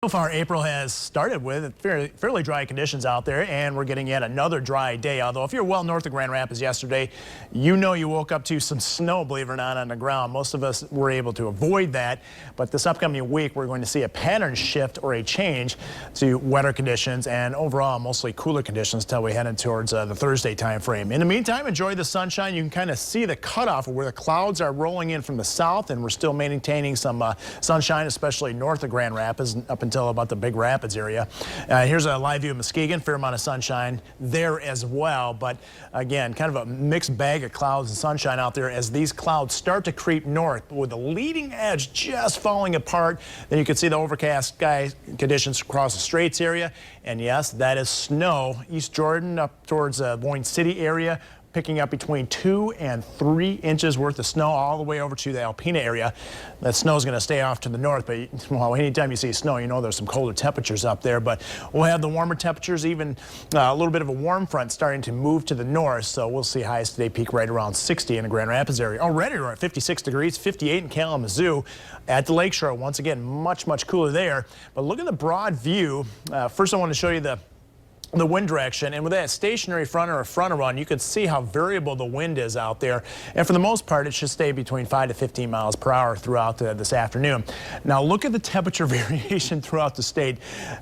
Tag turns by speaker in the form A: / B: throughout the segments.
A: So far, April has started with fairly dry conditions out there, and we're getting yet another dry day. Although if you're well north of Grand Rapids yesterday, you know you woke up to some snow, believe it or not, on the ground. Most of us were able to avoid that, but this upcoming week, we're going to see a pattern shift or a change to wetter conditions and overall mostly cooler conditions until we head in towards the Thursday time frame. In the meantime, enjoy the sunshine. You can kind of see the cutoff of where the clouds are rolling in from the south, and we're still maintaining some sunshine, especially north of Grand Rapids up until about the Big Rapids area. Here's a live view of Muskegon. Fair amount of sunshine there as well, but again, kind of a mixed bag of clouds and sunshine out there as these clouds start to creep north with the leading edge just falling apart. Then you can see the overcast sky conditions across the Straits area, and yes, that is snow. East Jordan up towards Boyne City area, picking up between 2 and 3 inches worth of snow all the way over to the Alpena area. That snow is going to stay off to the north, but well, anytime you see snow, you know there's some colder temperatures up there. But we'll have the warmer temperatures, even a little bit of a warm front starting to move to the north. So we'll see highs today peak right around 60 in the Grand Rapids area. Already we're at 56 degrees, 58 in Kalamazoo. At the lakeshore, once again, much cooler there. But look at the broad view. First, I want to show you the wind direction, and with that stationary front or a frontal run, you can see how variable the wind is out there. And for the most part, it should stay between 5 to 15 miles per hour throughout this afternoon. Now look at the temperature variation throughout the state.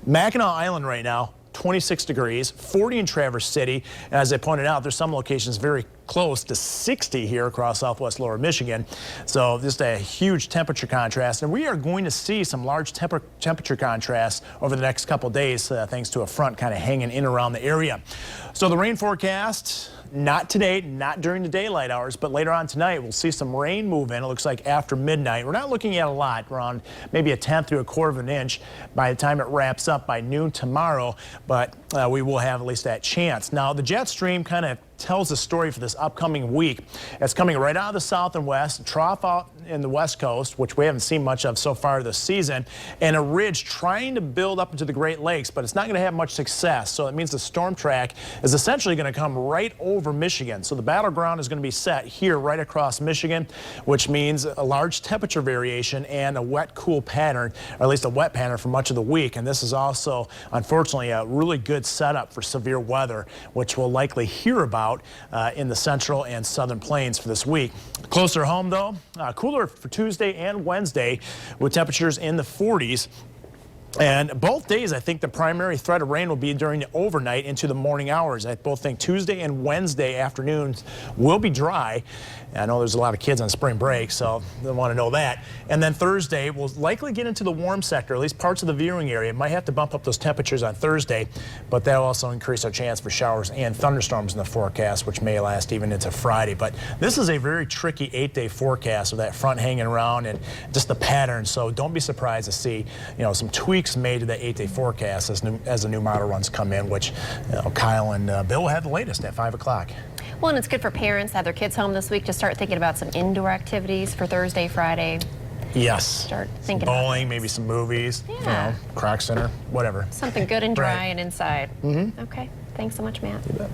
A: Mackinac Island right now, 26 degrees, 40 in Traverse City. And as I pointed out, there's some locations very close to 60 here across southwest lower Michigan. So just a huge temperature contrast. And we are going to see some large temperature contrasts over the next couple days thanks to a front kind of hanging in around the area. So the rain forecast, not today, not during the daylight hours, but later on tonight, we'll see some rain move in. It looks like after midnight. We're not looking at a lot, around maybe a 1/10 to a 1/4 of an inch by the time it wraps up by noon tomorrow, but we will have at least that chance. Now, the jet stream kind of tells the story for this upcoming week. It's coming right out of the south and west, trough out in the west coast, which we haven't seen much of so far this season, and a ridge trying to build up into the Great Lakes, but it's not going to have much success. So it means the storm track is essentially going to come right over Michigan. So the battleground is going to be set here right across Michigan, which means a large temperature variation and a wet, cool pattern, or at least a wet pattern for much of the week. And this is also, unfortunately, a really good setup for severe weather, which we'll likely hear about in the central and southern plains for this week. Closer home, though, cooler for Tuesday and Wednesday with temperatures in the 40s. And both days, I think the primary threat of rain will be during the overnight into the morning hours. I both think Tuesday and Wednesday afternoons will be dry. I know there's a lot of kids on spring break, so they want to know that. And then Thursday, we'll likely get into the warm sector, at least parts of the viewing area. Might have to bump up those temperatures on Thursday, but that'll also increase our chance for showers and thunderstorms in the forecast, which may last even into Friday. But this is a very tricky 8-day forecast with that front hanging around and just the pattern. So don't be surprised to see, some tweaks made to the 8-day forecast as the new model runs come in, which Kyle and Bill will have the latest at 5 o'clock.
B: Well, and it's good for parents to have their kids home this week to start thinking about some indoor activities for Thursday, Friday.
A: Yes.
B: Start thinking
A: bowling, maybe some movies,
B: yeah.
A: Croc Center, whatever.
B: Something good and dry
A: right.
B: and inside.
A: Mm-hmm.
B: Okay. Thanks so much, Matt.
A: You bet.